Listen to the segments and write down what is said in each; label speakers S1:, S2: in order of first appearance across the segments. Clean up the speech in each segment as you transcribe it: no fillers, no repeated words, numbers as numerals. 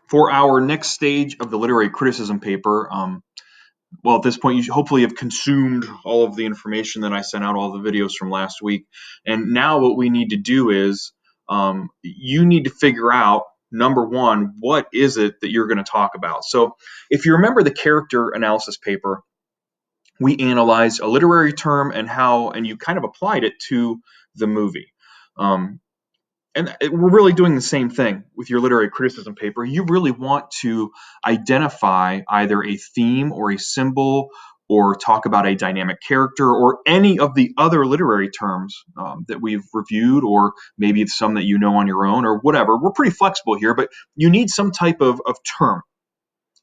S1: For our next stage of the literary criticism paper, well, at this point, you hopefully have consumed all of the information that I sent out, all the videos from last week. And now what we need to do is you need to figure out, number one, what is it that you're going to talk about? So if you remember the character analysis paper, we analyzed a literary term and you kind of applied it to the movie. We're really doing the same thing with your literary criticism paper. You really want to identify either a theme or a symbol, or talk about a dynamic character, or any of the other literary terms that we've reviewed, or maybe it's some that you know on your own, or whatever. We're pretty flexible here, but you need some type of term,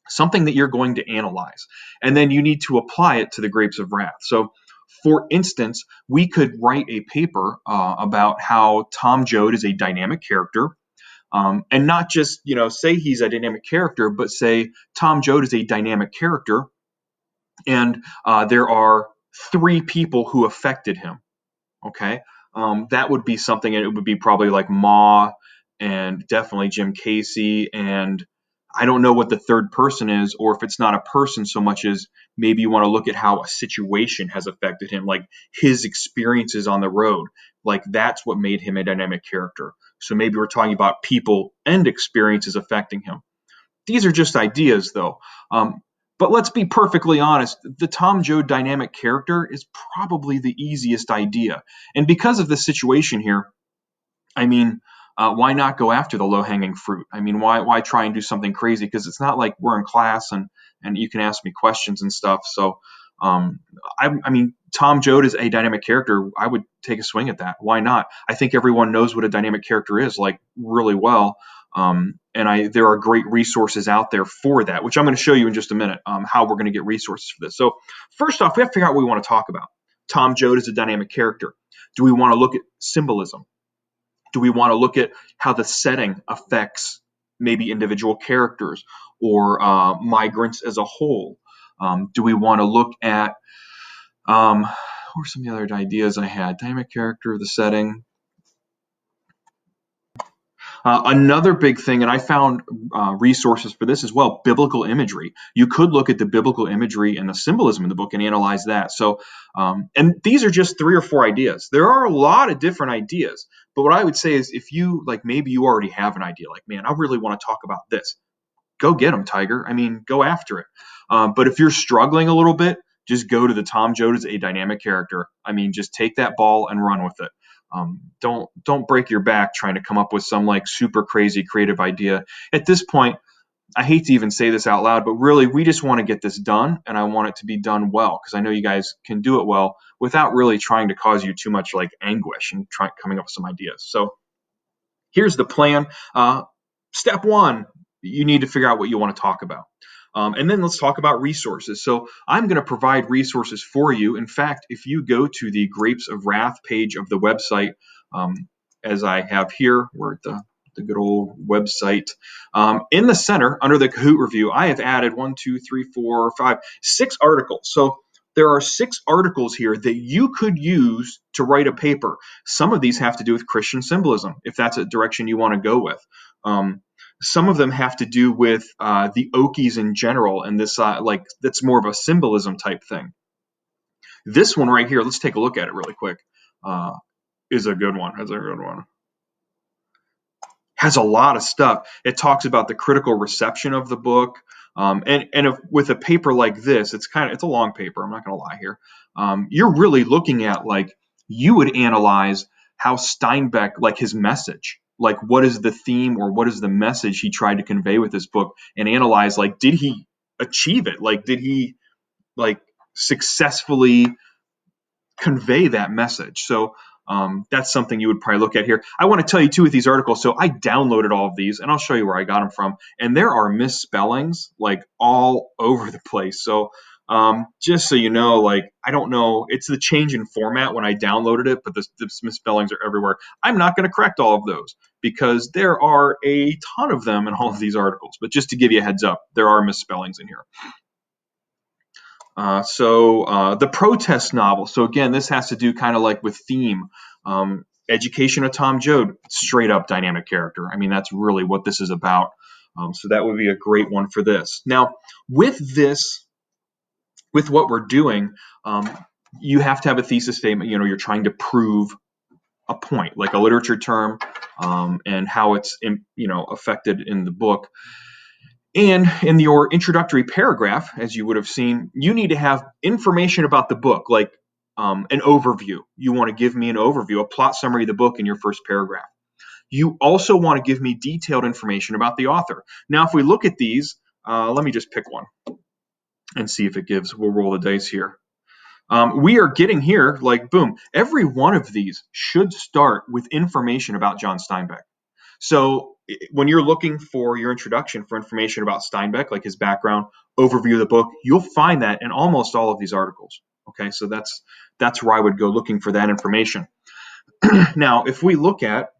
S1: something that you're going to analyze, and then you need to apply it to the Grapes of Wrath. So for instance, we could write a paper about how Tom Joad is a dynamic character, and not just say he's a dynamic character, but say Tom Joad is a dynamic character, and there are 3 people who affected him. Okay, that would be something, and it would be probably like Ma, and definitely Jim Casey, and I don't know what the third person is, or if it's not a person so much as maybe you want to look at how a situation has affected him, like his experiences on the road. Like that's what made him a dynamic character. So maybe we're talking about people and experiences affecting him. These are just ideas, though. But let's be perfectly honest, the Tom Joad dynamic character is probably the easiest idea. And because of the situation here, I mean, why not go after the low-hanging fruit? I mean, why try and do something crazy? Because it's not like we're in class and you can ask me questions and stuff. So, I mean, Tom Joad is a dynamic character. I would take a swing at that. Why not? I think everyone knows what a dynamic character is, like, really well. There are great resources out there for that, which I'm going to show you in just a minute, how we're going to get resources for this. So first off, we have to figure out what we want to talk about. Tom Joad is a dynamic character. Do we want to look at symbolism? Do we want to look at how the setting affects maybe individual characters or migrants as a whole? Do we want to look at, what were some of the other ideas I had? Dynamic character, the setting. Another big thing, and I found resources for this as well, biblical imagery. You could look at the biblical imagery and the symbolism in the book and analyze that. So, and these are just 3 or 4 ideas. There are a lot of different ideas, but what I would say is if you, like, maybe you already have an idea, like, man, I really want to talk about this. Go get them, Tiger. I mean, go after it. But if you're struggling a little bit, just go to the Tom Joad is a dynamic character. I mean, just take that ball and run with it. Don't break your back trying to come up with some like super crazy creative idea. At this point, I hate to even say this out loud, but really we just want to get this done, and I want it to be done well, because I know you guys can do it well without really trying to cause you too much like anguish and coming up with some ideas. So here's the plan. Step 1, you need to figure out what you want to talk about. And then let's talk about resources. So I'm going to provide resources for you. In fact, if you go to the Grapes of Wrath page of the website, as I have here, we're at the good old website. In the center, under the Kahoot review, I have added 6 articles. So there are 6 articles here that you could use to write a paper. Some of these have to do with Christian symbolism, if that's a direction you want to go with. Some of them have to do with the Okies in general, and this that's more of a symbolism type thing. This one right here, let's take a look at it really quick. Is a good one. Has a lot of stuff. It talks about the critical reception of the book, with a paper like this, it's a long paper. I'm not going to lie here. You're really looking at, like, you would analyze how Steinbeck, like, his message. Like, what is the theme or what is the message he tried to convey with this book, and analyze, like, did he achieve it? Like, did he, like, successfully convey that message? So that's something you would probably look at here. I want to tell you, too, with these articles, so I downloaded all of these, and I'll show you where I got them from, and there are misspellings, like, all over the place. So just so you know, like, I don't know, it's the change in format when I downloaded it, but the misspellings are everywhere. I'm not going to correct all of those because there are a ton of them in all of these articles. But just to give you a heads up, there are misspellings in here. The protest novel. So again, this has to do kind of like with theme. Education of Tom Joad, straight up dynamic character. I mean, that's really what this is about. So that would be a great one for this. Now, with this, with what we're doing, you have to have a thesis statement. You're trying to prove a point, like a literature term, and how it's affected in the book. And in your introductory paragraph, as you would have seen, you need to have information about the book, like an overview. You want to give me an overview, a plot summary of the book in your first paragraph. You also want to give me detailed information about the author. Now, if we look at these, let me just pick one and see if it gives. We'll roll the dice here. We are getting here, like, boom, every one of these should start with information about John Steinbeck. So when you're looking for your introduction for information about Steinbeck, like his background, overview of the book, you'll find that in almost all of these articles. Okay, so that's where I would go looking for that information. Now, if we look at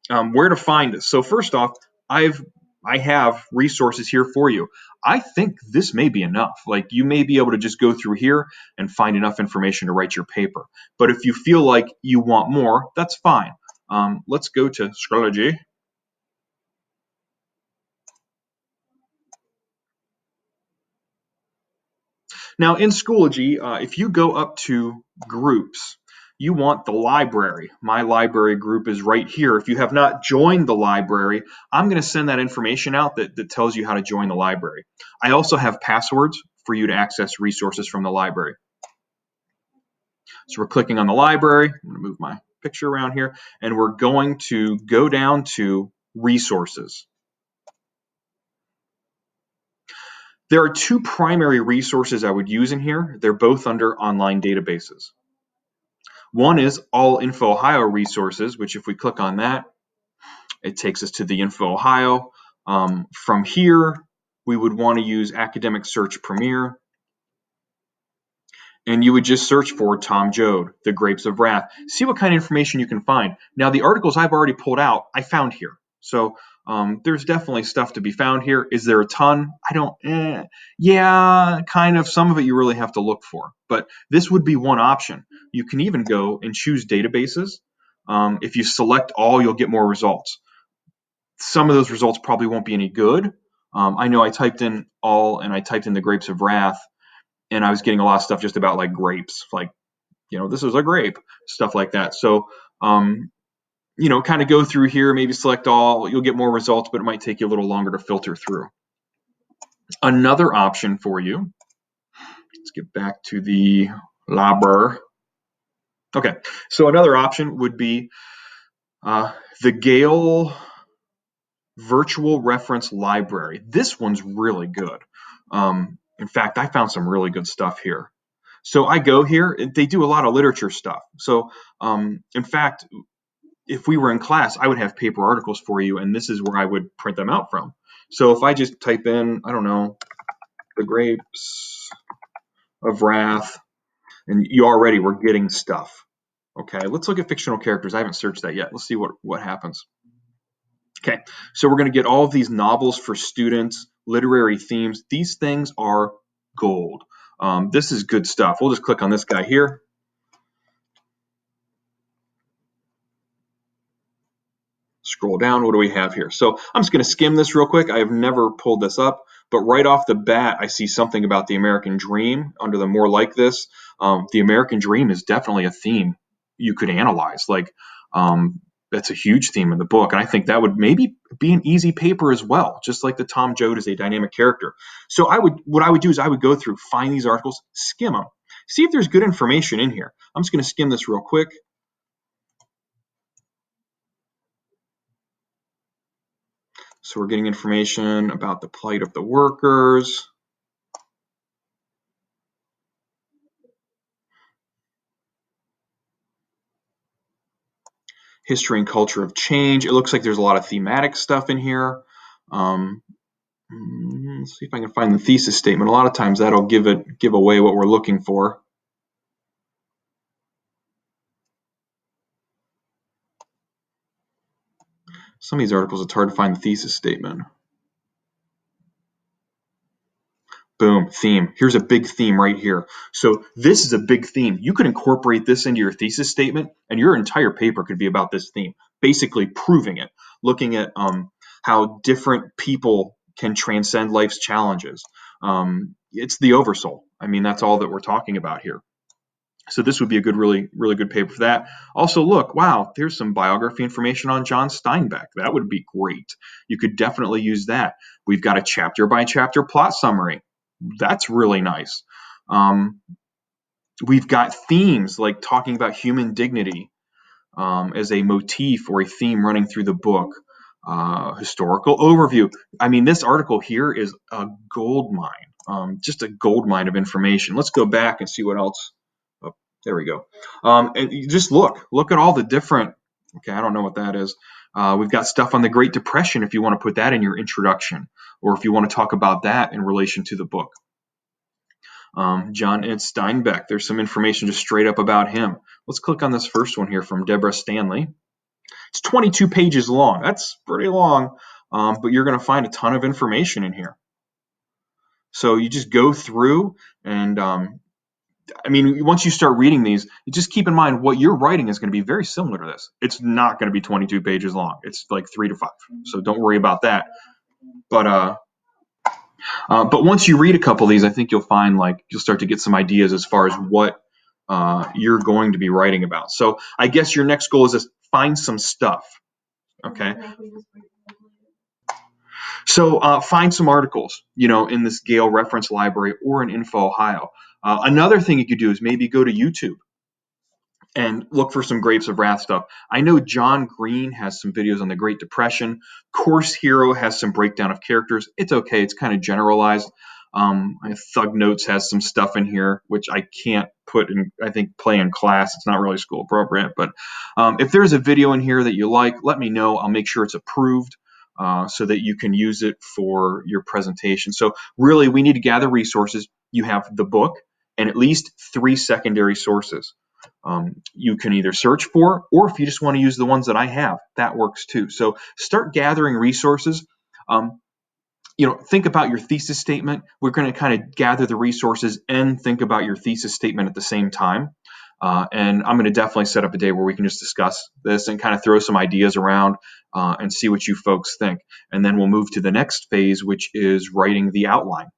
S1: where to find this, so first off, I have resources here for you. I think this may be enough. Like, you may be able to just go through here and find enough information to write your paper. But if you feel like you want more, that's fine. Let's go to Schoology. Now, in Schoology, if you go up to groups, you want the library. My library group is right here. If you have not joined the library, I'm going to send that information out that tells you how to join the library. I also have passwords for you to access resources from the library. So we're clicking on the library. I'm going to move my picture around here, and we're going to go down to resources. There are two primary resources I would use in here. They're both under online databases. One is All Info Ohio resources, which if we click on that, it takes us to the Info Ohio. From here, we would want to use Academic Search Premier. And you would just search for Tom Joad, The Grapes of Wrath. See what kind of information you can find. Now, the articles I've already pulled out, I found here. So there's definitely stuff to be found here. Is there a ton? Yeah, kind of. Some of it you really have to look for. But this would be one option. You can even go and choose databases. If you select all, you'll get more results. Some of those results probably won't be any good. I know I typed in all and I typed in The Grapes of Wrath, and I was getting a lot of stuff just about like grapes, like, this is a grape, stuff like that. So, kind of go through here, maybe select all, you'll get more results, but it might take you a little longer to filter through. Another option for you, let's get back to the library. Okay, so another option would be the Gale Virtual Reference Library. This one's really good. In fact, I found some really good stuff here. So I go here, they do a lot of literature stuff. So in fact, if we were in class, I would have paper articles for you, and this is where I would print them out from. So if I just type in, I don't know, The Grapes of Wrath, and you already were getting stuff. Okay, let's look at fictional characters. I haven't searched that yet. Let's see what happens. Okay, so we're going to get all of these novels for students, literary themes. These things are gold. This is good stuff. We'll just click on this guy here. Scroll down. What do we have here? So I'm just going to skim this real quick. I have never pulled this up, but right off the bat, I see something about the American Dream under the More Like This. The American Dream is definitely a theme you could analyze. Like, that's a huge theme in the book, and I think that would maybe be an easy paper as well, just like the Tom Joad is a dynamic character. So what I would do is I would go through, find these articles, skim them, see if there's good information in here. I'm just going to skim this real quick. So we're getting information about the plight of the workers. History and culture of change. It looks like there's a lot of thematic stuff in here. Let's see if I can find the thesis statement. A lot of times that'll give away what we're looking for. Some of these articles, it's hard to find the thesis statement. Boom, theme. Here's a big theme right here. So this is a big theme. You could incorporate this into your thesis statement, and your entire paper could be about this theme, basically proving it. Looking at how different people can transcend life's challenges. It's the oversoul. I mean, that's all that we're talking about here. So this would be a good, really, really good paper for that. Also, look, wow, there's some biography information on John Steinbeck. That would be great. You could definitely use that. We've got a chapter by chapter plot summary. That's really nice. We've got themes like talking about human dignity as a motif or a theme running through the book. Historical overview. I mean, this article here is a gold mine, just a gold mine of information. Let's go back and see what else. Oh, there we go. And you just look at all the different. Okay, I don't know what that is. We've got stuff on the Great Depression if you want to put that in your introduction, or if you want to talk about that in relation to the book. John Ed Steinbeck. There's some information just straight up about him. Let's click on this first one here from Deborah Stanley. It's 22 pages long. That's pretty long, but you're going to find a ton of information in here. So you just go through and, I mean, once you start reading these, you just keep in mind what you're writing is going to be very similar to this. It's not going to be 22 pages long. It's like 3 to 5. So don't worry about that. But once you read a couple of these, I think you'll find like you'll start to get some ideas as far as what you're going to be writing about. So I guess your next goal is to find some stuff. Okay. So find some articles, in this Gale reference library or in Info Ohio. Another thing you could do is maybe go to YouTube and look for some Grapes of Wrath stuff. I know John Green has some videos on the Great Depression. Course Hero has some breakdown of characters. It's okay. It's kind of generalized. Thug Notes has some stuff in here, which I can't put in, I think, play in class. It's not really school appropriate. But if there's a video in here that you like, let me know. I'll make sure it's approved so that you can use it for your presentation. So really, we need to gather resources. You have the book and at least 3 secondary sources. You can either search for, or if you just want to use the ones that I have, that works too. So start gathering resources. Think about your thesis statement. We're going to kind of gather the resources and think about your thesis statement at the same time. And I'm going to definitely set up a day where we can just discuss this and kind of throw some ideas around and see what you folks think. And then we'll move to the next phase, which is writing the outline.